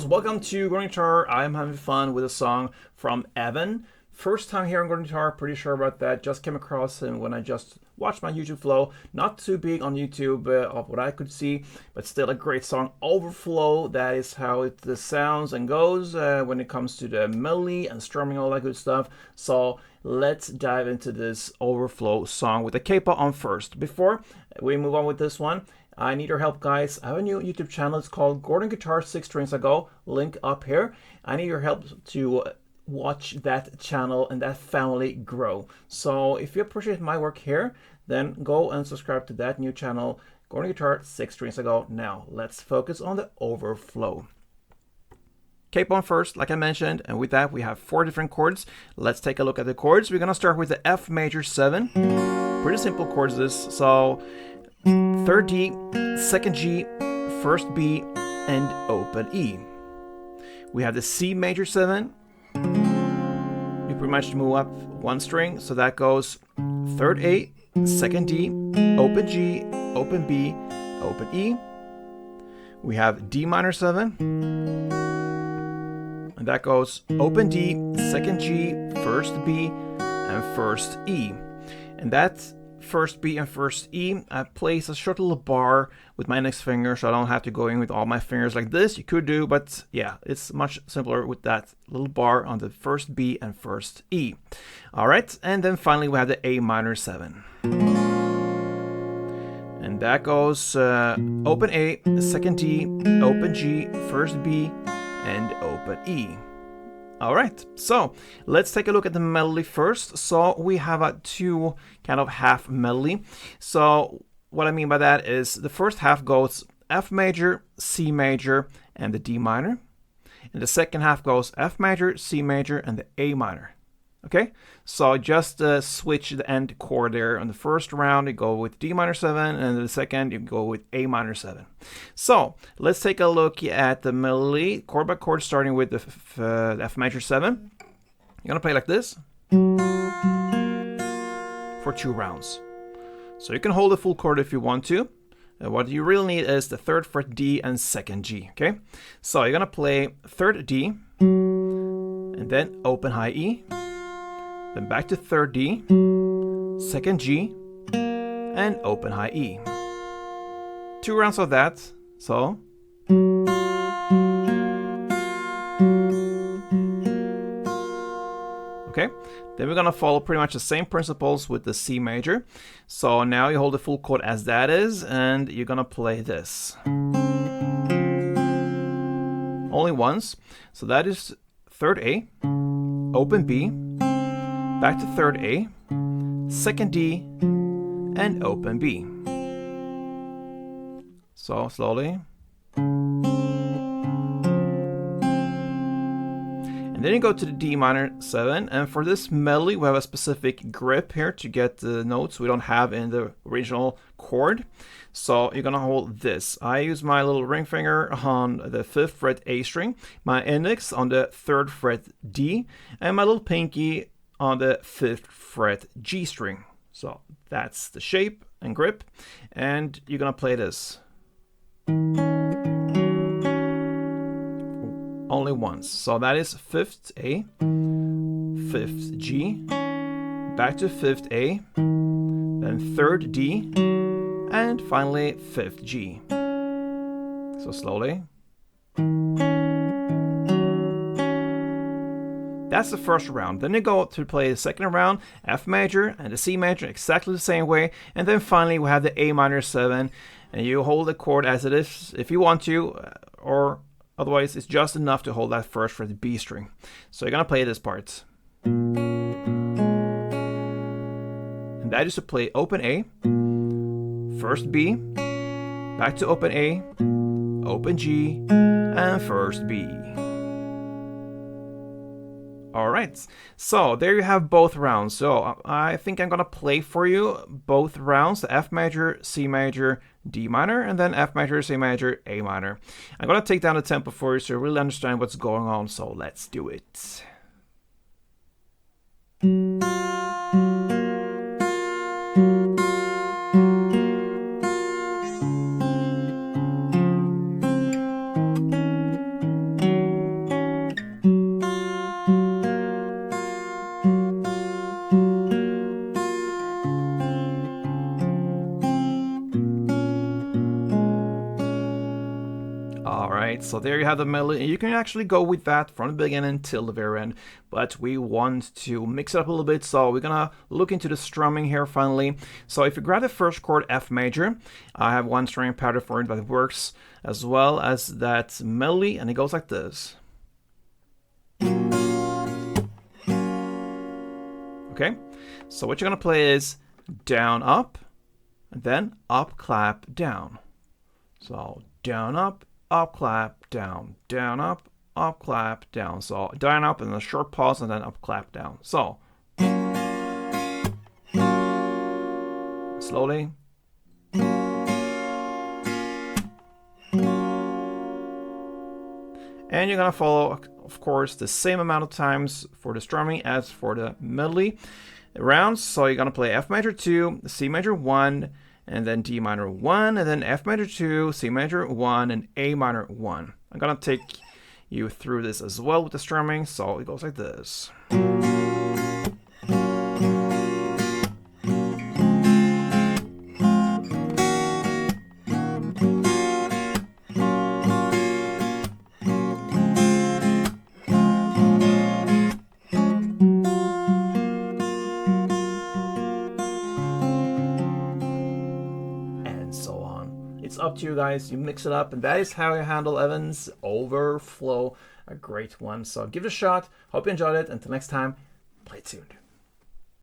welcome to Gruvgear Guitar. I'm having fun with a song from Evan. First time here on Gruvgear Guitar, pretty sure about that. Just came across him when I just watched my YouTube flow. Not too big on YouTube of what I could see, but still a great song. Overflow, that is how it sounds and goes when it comes to the melody and strumming, all that good stuff. So let's dive into this Overflow song with the capo on first. Before we move on with this one, I need your help, guys. I have a new YouTube channel. It's called Gruvgear Guitar 6 Strings Ago. Link up here. I need your help to watch that channel and that family grow. So if you appreciate my work here, then go and subscribe to that new channel, Gruvgear Guitar 6 Strings Ago. Now, let's focus on the Overflow. Capo on first, like I mentioned, and with that we have 4 different chords. Let's take a look at the chords. We're gonna start with the F major 7. Pretty simple chords this. So 3rd D, 2nd G, 1st B, and open E. We have the C major 7. You pretty much move up 1 string, so that goes 3rd A, 2nd D, open G, open B, open E. We have D minor 7, and that goes open D, 2nd G, 1st B, and 1st E. And that's 1st B and 1st E. I place a short little bar with my index finger so I don't have to go in with all my fingers like this. You could do, but yeah, it's much simpler with that little bar on the 1st B and 1st E. All right, and then finally we have the A minor 7. And that goes open A, 2nd D, open G, 1st B, and open E. All right, so let's take a look at the melody first. So we have a 2 kind of half melody. So what I mean by that is the first half goes F major, C major, and the D minor. And the second half goes F major, C major, and the A minor. Okay, so just switch the end chord there. On the first round, you go with D minor 7, and the second, you go with A minor 7. So let's take a look at the melody, chord by chord, starting with the F major 7. You're gonna play like this for 2 rounds. So you can hold the full chord if you want to. What you really need is the 3rd fret D and 2nd G. Okay, so you're gonna play 3rd D, and then open high E. Then back to 3rd D, 2nd G, and open high E. 2 rounds of that, so. Okay, then we're gonna follow pretty much the same principles with the C major. So now you hold the full chord as that is, and you're gonna play this. Only once, so that is 3rd A, open B, back to 3rd A, 2nd D, and open B. So slowly. And then you go to the D minor 7, and for this melody we have a specific grip here to get the notes we don't have in the original chord. So you're gonna hold this. I use my little ring finger on the 5th fret A string, my index on the 3rd fret D, and my little pinky on the 5th fret G string. So that's the shape and grip, and you're gonna play this only once. So that is 5th A, 5th G, back to 5th A, then 3rd D, and finally 5th G. So slowly. That's the first round. Then you go to play the second round, F major and the C major exactly the same way. And then finally we have the A minor 7, and you hold the chord as it is if you want to, or otherwise it's just enough to hold that 1st fret B string. So you're gonna play this part. And that is to play open A, 1st B, back to open A, open G, and 1st B. Alright, so there you have both rounds. So I think I'm gonna play for you both rounds, the F major, C major, D minor, and then F major, C major, A minor. I'm gonna take down the tempo for you so you really understand what's going on, so let's do it. So there you have the melody. You can actually go with that from the beginning till the very end, but we want to mix it up a little bit, so we're gonna look into the strumming here finally. So if you grab the first chord, F major, I have one strumming pattern for it that works as well as that melody, and it goes like this. Okay, so what you're gonna play is down, up, and then up, clap, down. So down, up, clap, down, up, clap, down. So down, up, and then a short pause, and then up, clap, down. So slowly. And you're gonna follow, of course, the same amount of times for the strumming as for the melody rounds. So you're gonna play F major 2, C major 1, and then D minor 1, and then F major 2, C major 1, and A minor 1. I'm gonna take you through this as well with the strumming, so it goes like this. It's up to you guys. You mix it up, and that is how you handle Evan's Overflow. A great one. So give it a shot. Hope you enjoyed it. Until next time, play tuned.